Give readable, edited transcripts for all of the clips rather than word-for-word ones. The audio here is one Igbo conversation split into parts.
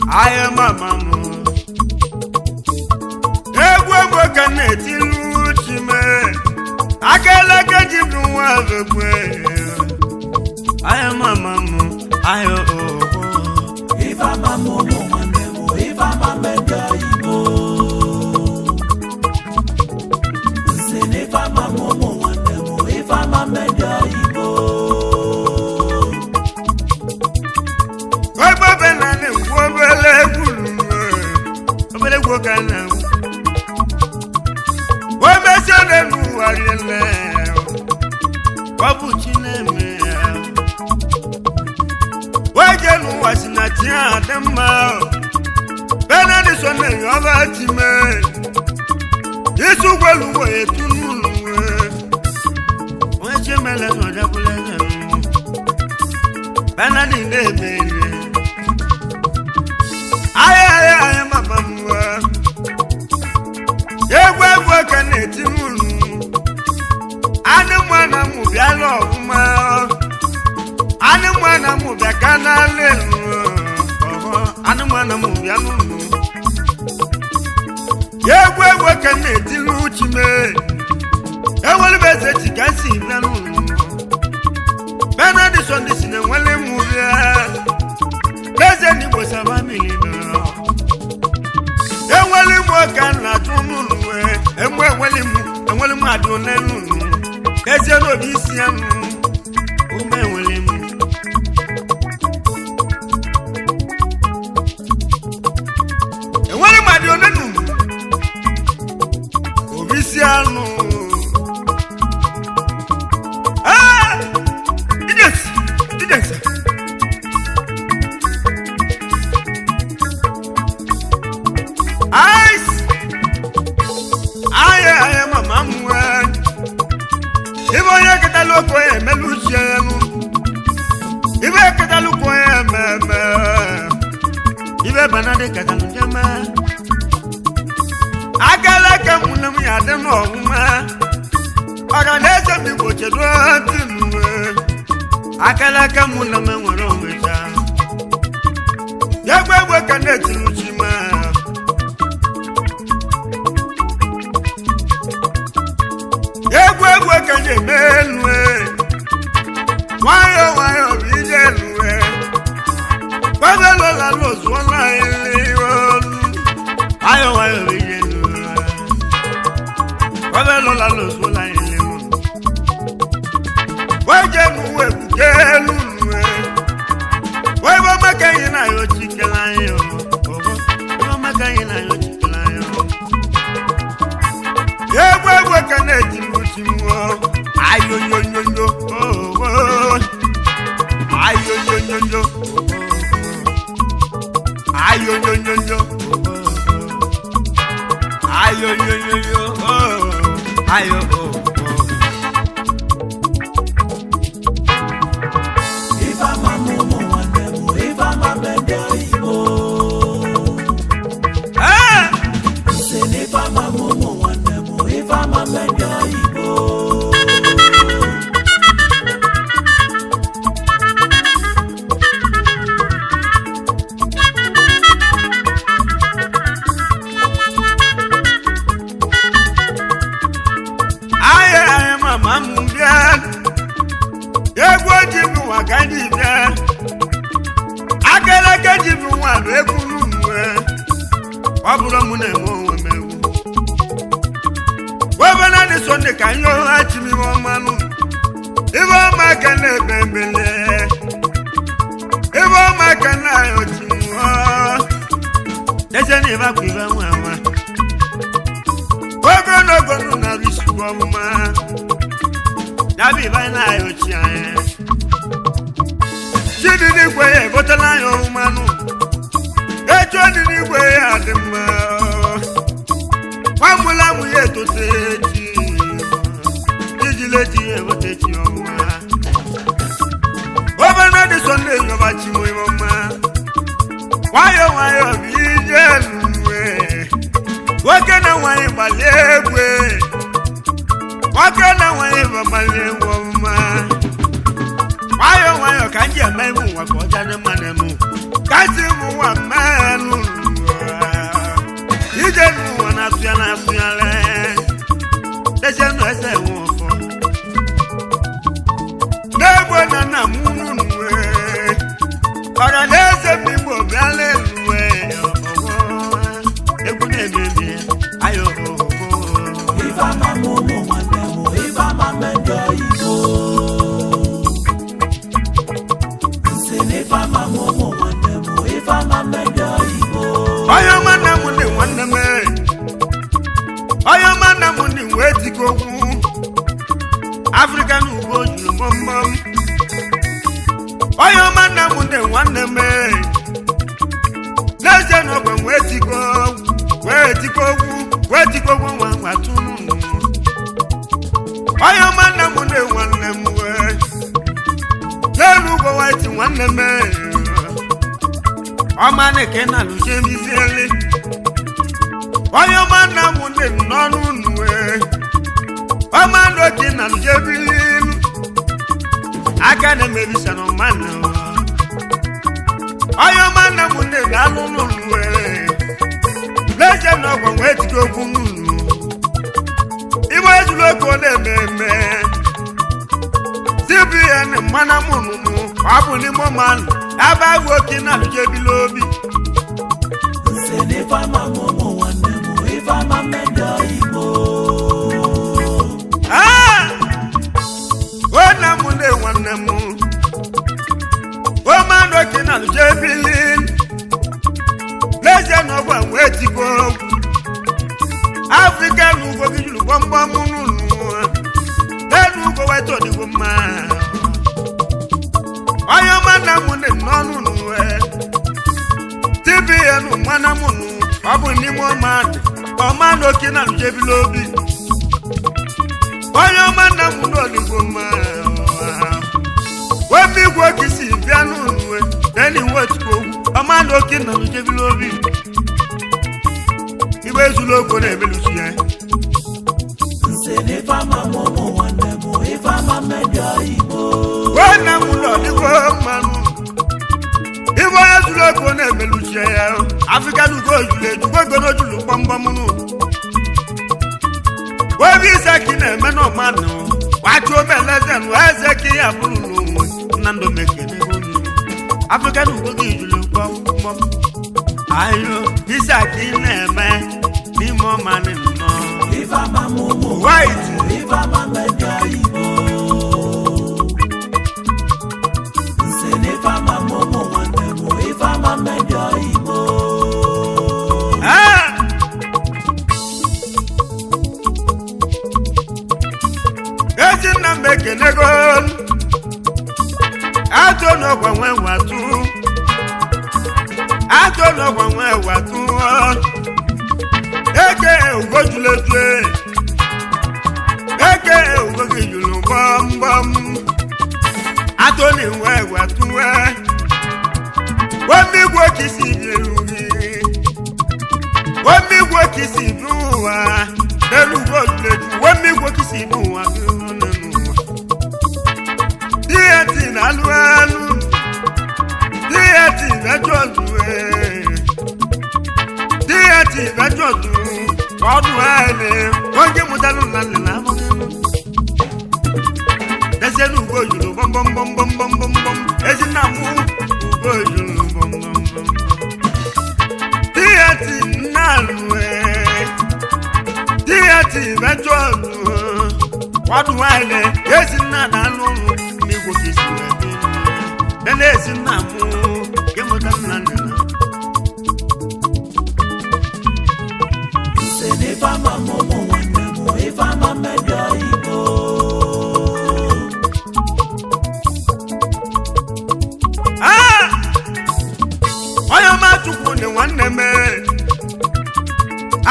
I am a mamma. Egwe can it in me. I can like a different way. I am a mamma. I oh. If I'm a momo, if I'm a mendigo. If I'm a momo, if I'm a mendigo. What Babylon, what will I work on now? What message and who are you now? What would you name me? Why you was not here? The mouth. Bernard is on the other team. Yes, you will wait to when you melon or double. Bernard in the baby. I am a mamma. Yeah, we're working it in. I don't want to move your love. I don't want to move the canal. I don't want to move your love. Yeah, we're working it in Luchime. I will be that you can see them. Bernard is on this in a well movie. There's any was a family. Can not do and where William and William I don't know. There's no Visian. Oh, my William. And what am I doing? Oh, Visian. Ah, yes. I am a mamma. If I get a look where I'm a Lucian, if I get a look where I'm a if I banana Catalujama, I got like a woman, I don't know. I don't let me watch a drug. I got like a woman when I'm with her. You're working at Luchima. Can you men why be there? Why lost one line? I be there. Lost one line. Why can why were my guy and I chicken lion? Oh, my guy and I chicken lion. Yeah, where can I do? Ayo yo yo yo oh ayo yo yo yo ayo yo yo yo ayo yo yo yo ayo if I'm a momo, if I'm a mendigo. Ah, if I'm a momo, if I'm a mendigo. can you watch me, woman? If I can if I can there's any evacuation. We're gonna go to Navis woman. Nabi by night, she didn't wear but a lion man. That's what didn't wear at the mouth. One will I wait to say, did you let you ever take your man? Over another Sunday, you're watching my mama. Why are you what can I want my leg way? What can I want my leg woman? Why nwayọ ka nji eme ime ụwa ka ọja dị mma n'enu kasị m ụwa mmenụ ije n'ụwa na-asụyala dejenụ eze nwe ọfọ n'egbe na nna m nwe ọra na eze m igbo bịala eluwe egwu na-emebi ayo Ifama momo wanemo, ifama mendo ibo. Nsene ifama momo wanemo, ifama mendo ibo. Oyo mana muni waneme, oyo mana muni weti kogu. African ugo julu bombom. Oyo mana muni waneme, leje no kwa weti kogu watu. Oyo mana mune wanne mwe Lelu go waiti wanne me Omane kena luje mizeli Oyo mana mune nonu nwe Omano kena luje bilinu Akane mebisa no mana Oyo mana mune nalunu nwe Leje no kwa weti kogu Ibo ezuloko na-ememe CBN mana mụnụnụ ọ bụ n'ime mmanụ ebe agwụ oke na alụjebila obi Nsene ifama momo wanemo, ifama mendo ibo. Ona mụ na nwanne m omanụ oke na alụjebili n'ezie na ọgwa wee tikọ Africa n'ugbo gị juru gbọmgbọm n'ụlọ n'elu ugbo weta ọdịgbo mma onye ọma nna m dị n'ọnụ n'uwe TBN mana m nụ ọ bụ n'ime ọma n'oke na alụjebila obi onye ọma nna m n'ọdịgbo mma webe igwe oke si bịa n'ụlọ n'elu iwe otukwu ọma n'oke na alụjebila obi Ezuloko na-emelusi ya Nsene ifama momo wanemo, ifama mendo ibo. Wana m nọ dịkwa mmanụ Ibo ezuloko na-emelusi ya African ugo ojule ejugbo ojulu gbamgbam nụ Webi iseki na-eme n'ọmanụ Watu omeleze nụ eze ki ya bụrụ n'onwe Nnando mekene African ugo gị ojulu gbamgbam Ayo iseki na-eme Nimo mani no Ifama momo White ifama mendo ibo. Nsene ifama momo wanemo, ifama mendo ibo. Ezi na mbekenego Ato no kwa nwe watu Ato no kwa nwe watu Eke ugojulete Eke ugojulu bam bam Atoni we watuwe Wemi gwo kisi birugi Wemi gwo kisi biruwa Nelu gojulete Wemi gwo kisi biruwa Dieti na luelu Dieti na joduwe Dieti na joduwe Ọdún ẹ̀lẹ̀ wọ́n jẹ́ mọ́tálù lálẹ́ lábọ́ nínú. Dẹ́sẹ̀ ní ugbó ìjòló bọ́m̀bọ́m̀bọ́m̀bọ́m̀bọ́m̀ ẹ̀sì náà mú ugbó ìjòló bọ́m̀bọ́m̀bọ́m̀. Díẹ̀tì náà lù ẹ́ díẹ̀tì mẹ́jọ lù ọdún ẹ̀lẹ̀ ẹ̀sì náà nánú mi kò kì í sí ẹ̀bí. Dẹ́lẹ̀ ẹ̀sì náà mú kí mọ́tálù lálẹ́ lábọ́. Nsene ifama momo wanemo, ifama mendo ibo. Oyo ma tukwu ni nwanne me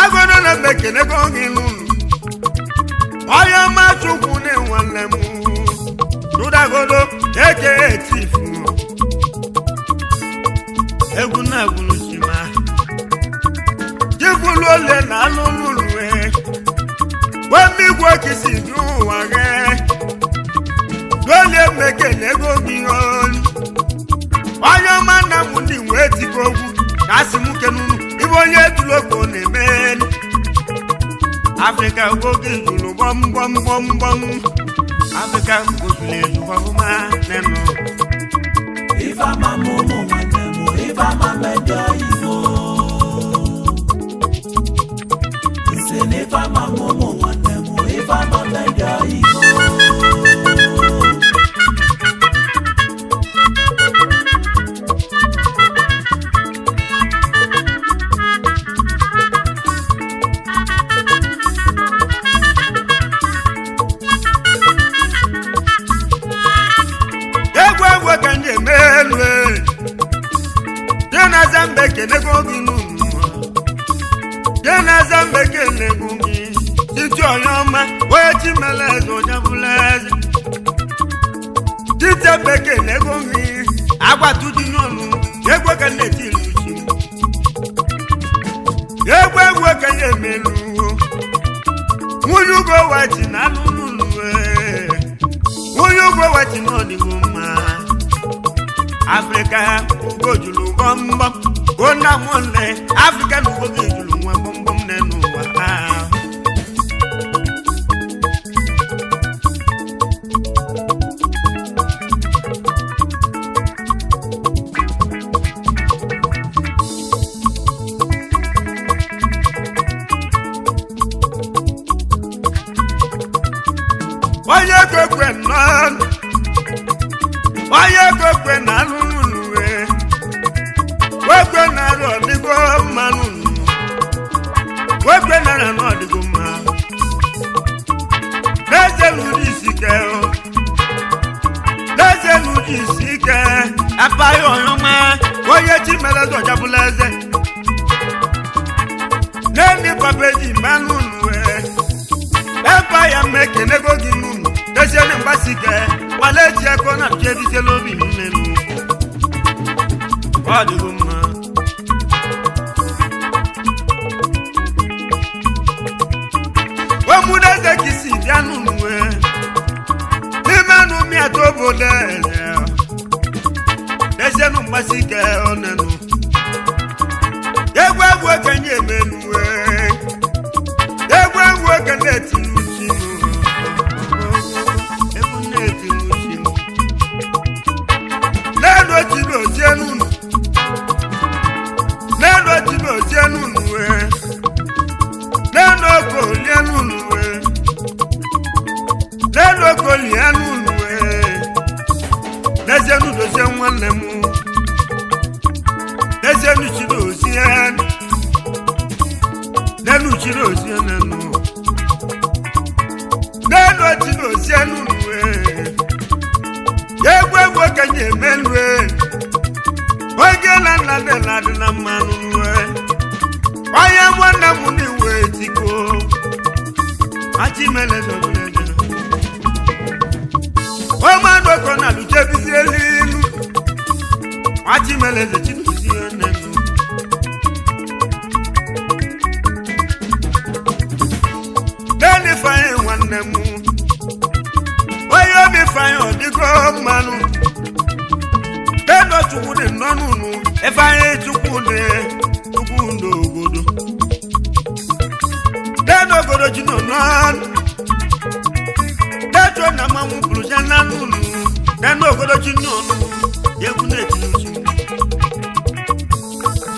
Agono na mekene gongi lulu Oyo ma tukwu ni nwanne mu Dudagodo eke etifu Egwu na egwu shima Jibulu ole na alụlụ Wemi gwo kisi duwa ge loli emekele ego gị olu onye ọma nna m ndị wee tikọ ogwu ka asị m kenunu ibe onye tuloko na-eme Africa oge juru gbom gbom gbom gbom Africa ojule jubọma nenu Ifa mamumu nwanemu ifa mamedo Igbo Nsene ifa mamumu nwanemu ifa mamedo Igbo Kenego gị n'ụmụ ya na Zambe kenego gị titi ọyọma wee chimele eze ojabụla eze titi ebe kenego gị agbatu dị n'ọnụ egwe ka na-etiri uchi egwe ka ya emelu nwunye ugo wachi na alụlụlụ nwunye ugo wachi n'ọdịgo mma Africa ugo juru gbọmgbọm Ona mole Africa nugo gejulu nwa bombom nenu wa Oye kokwe nan Wekwe naro digo manu Wekwe naro digo ma Leze ludi sike Leze ludi sike Apayo yoma Oye chimele do jabuleze Neni papeji manu Epa ya meke nego ginu Leze nimba sike Wale cheko na pjevi selobi nenu Digo ma Mudeze kisi dianu nwe Nimanu mi atobo lele Desenu mbasike onenu Yegwe kenye menwe Yegwe kenye tinuchinu Ebune tinuchinu Neno tino jenunu Neno tino jenunu Neno kolianunu Lelo kolianu nwe Lezenu doze nwanemu Lezenu chidozien Lenu chidozien nenu Lelo chidozien nwe Yegwe kenye menwe Ogela nade na manu nwe Oye mwanemu niwe tiko Achimele dobule Omando kona luje bizielilu Achimele ze chinuzi onenu Deni faye wanemu Oyo mi faye odigo manu Deno chukude nonunu Efaye chukude Chukundo ogodo Deno ogodo chino nonu Dejo na mamu bluja na nunu Deno ogodo chino Yekune chinuchi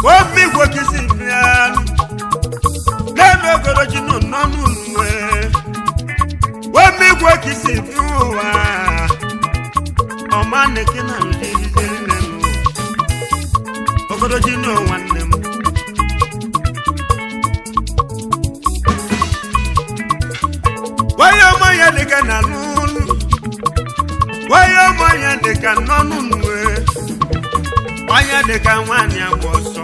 Omi gwo kisi mianu Deno ogodo chino nonu Omi gwo kisi miuwa Omane kina ujizeli nenu Ogodo chino wanemu Wayo moya deka na nunu Wayo moya deka nonu Wanya deka wani agboso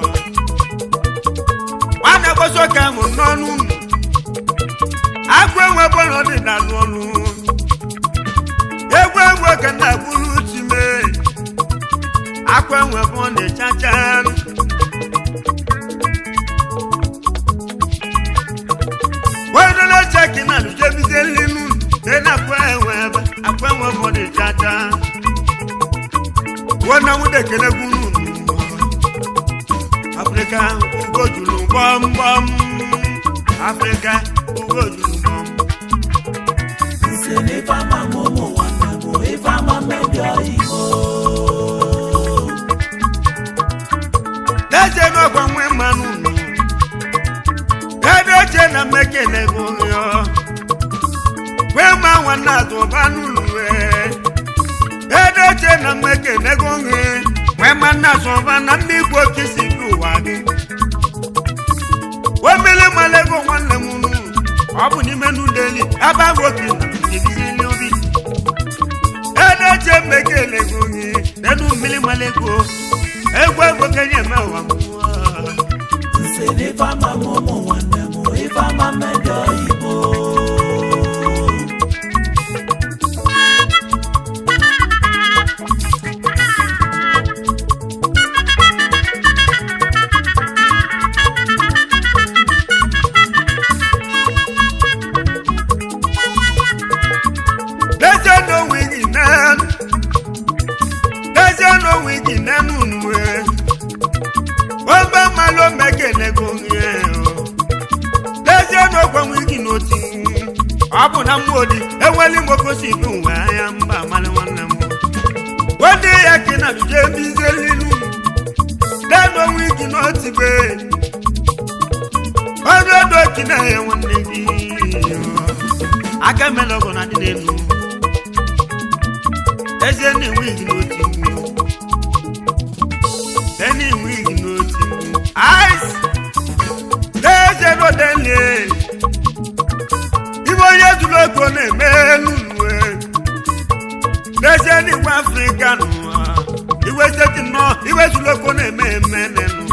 Wani agboso kamu nonu Agwe webono di na nonu Egwe kana bulu time Agwe webono chacha Checking out the Jebizelinu, then I went for the chata. ekele gunu Africa ugo julu bom bom Africa ugo julu bom Nsene fama momo wana mo ifama medio Igbo Deje no kwa mwe manu Deje na mekele gunu Wema wana to banu Deje na mekele gunu Wema na so bana migbo kisi duwage Wemele malego wanle munu Abu ni menu deli aba woki na kibisi obi Deje mekele gunu Nenu mili malego Egwe kenye mewa Nsene fama momo wana mo ifama medio Igbo Abu na modi eweli mokosi dunwa ya mba male wanna mo wode yakina je bizelilu deno wiki no tibe odo kina ya wanne bi aka melogo na dinenu eze ni wiki no tibu deni wiki no tibu ice eze no dele Oye tulo kone meluwe Deje ni wa Africa no Iwe seti no Iwe tulo kone menenu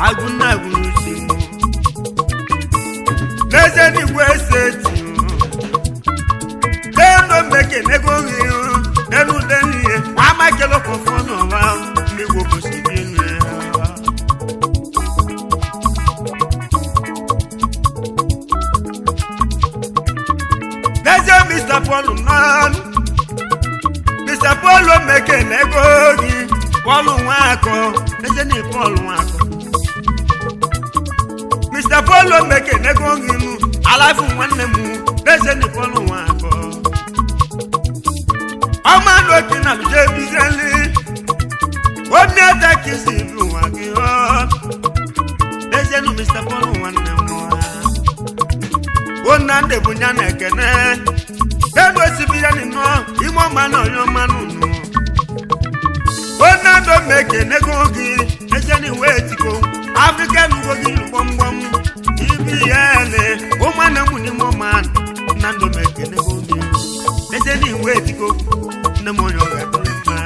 Aguna gunusimu Deje ni we seti Deno meke negogi Nenu deniye Wama kelo kofono wa Migo kusibinu Mr. Paul man Mr. Paul meke negogi Paul wako Deje ni Paul wako Mr. Paul meke negogi mu Alafu mwane mu Deje ni Paul wako Amando kina bije bizeli Wone atakisi bu waki Deje ni Mr. Paul wane mu Wona nde bunyana kene Ego sibira ni no, imo mano yo manu no. Ona do meke negogi, ejeni wetiko. Africa nugogi bom bom. Ibiele, o mana muni mo man. Nando meke negogi. Ejeni wetiko, na moyo ga.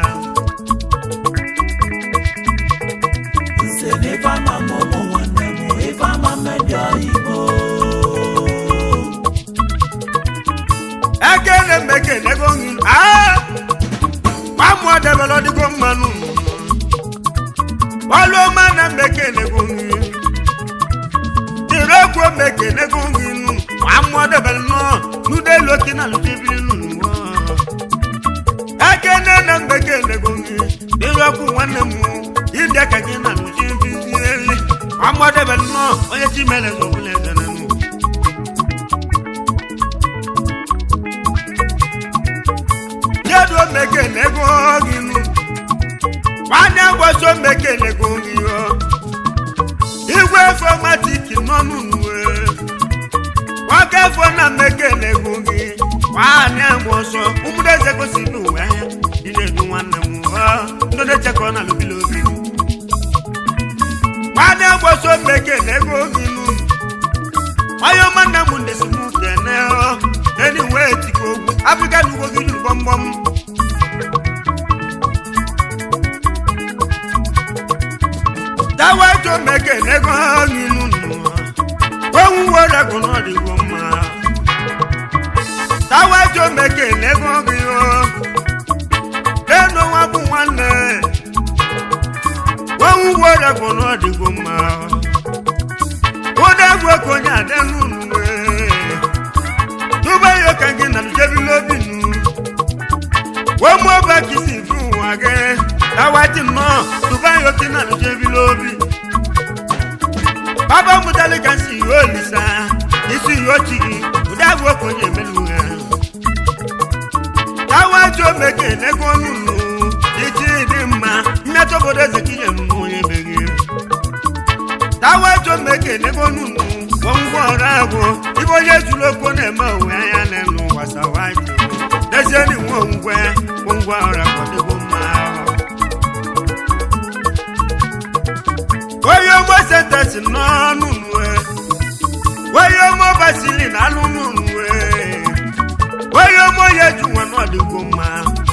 Nsene fama momo wana mo ifama medio Igbo Agene meke negongin Mamwa de belodi gomanu Walo mana meke negongin Direko meke negongin Mamwa de belno Nude loki na lutibinu Agene na meke negongin Direko wanemu Inde kagina lutibinu Mamwa de belno Oye chimele zobule zanemu Yedo meke negonginu Wana waso meke negongio Igwe formatic nonu nwe Wake fona meke negongi Wana waso Umudeze kosinu we Dine nuwane mwa Ndode cheko na lubi lubi Wana waso meke negonginu Ayo mana munde simu keneo Anyway tiko Africa nugogi bom bom Tawa to meke negongi nunu Wonwu wora kono di goma Tawa to meke negongi o Deno wabu wane Wonwu wora kono di goma Oda gwo konya denu Tuba yo kangi na jebi lobinu wọ́n mú ọba kìsì fún wọn gẹ́ láwájú náà tó bá yọ kí náà ló jẹ́ bí lóbi. bàbá mutali kan sì yóò lì sá ìsú yóò jì kó dáàbò kò yẹ mẹ́lú rẹ̀. láwájú mẹ́kẹ́ lẹ́kọ̀ọ́ nùnú ìjì ìdí mma mmẹ́tọ́ bọ́dọ̀ ṣe kí yẹn mú yẹn bẹ̀rẹ̀. láwájú mẹ́kẹ́ lẹ́kọ̀ọ́ nùnú wọ́n ń gbọ́ ọ̀rọ̀ àbọ̀ ibo yẹ dúró kó náà mọ̀ òwe ayá lẹ́nu wàsáwájú. lẹ́sẹ̀ ni wọ́n ń gbọ́ ọ̀rọ̀ àbọ̀ níbo máa. Oyo mo sentence nanu nwe. Oyo mo basili nanu nwe. Oyo mo yeju wanu adigo ma.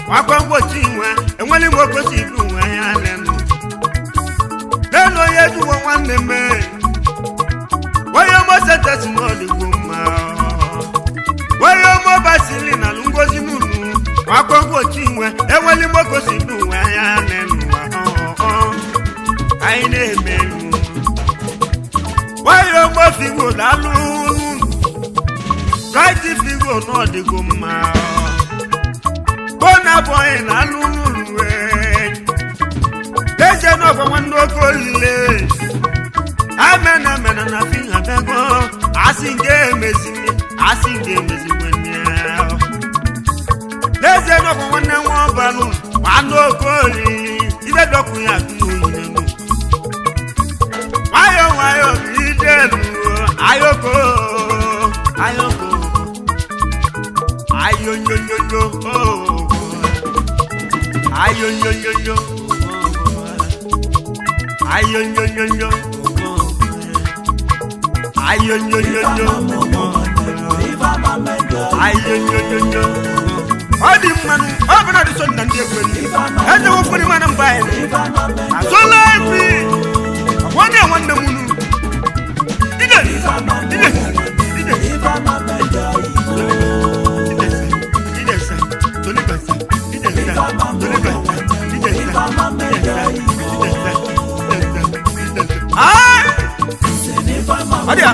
Wa kwangwo chinwe, enweli mo ko si du nwe ya lenu. Leno yeju wanne me. Oyo mo sentence no adigo ma. Oyo mo basili nanu ngozi nunu. Wa kwangwo chinwe, enweli mo ko si du nwe ya lenu. Aine melu wayo mo figo lalu right figo no de go ma bona boy lalu we deje no go wando ko le amena na fi abego asinge mezi wenya deje no go wonna won balu wando ko le ibe dokun ya tu wayo bidelu ayoko ayoyoyoyo ayoyoyoyo ayoyoyoyo ayoyoyoyo ayoyoyoyo odi manu obana di son nan de kweli ene wo funi manam baye azola fi wọ́n wọ́n múnú dídẹ̀ ọdíà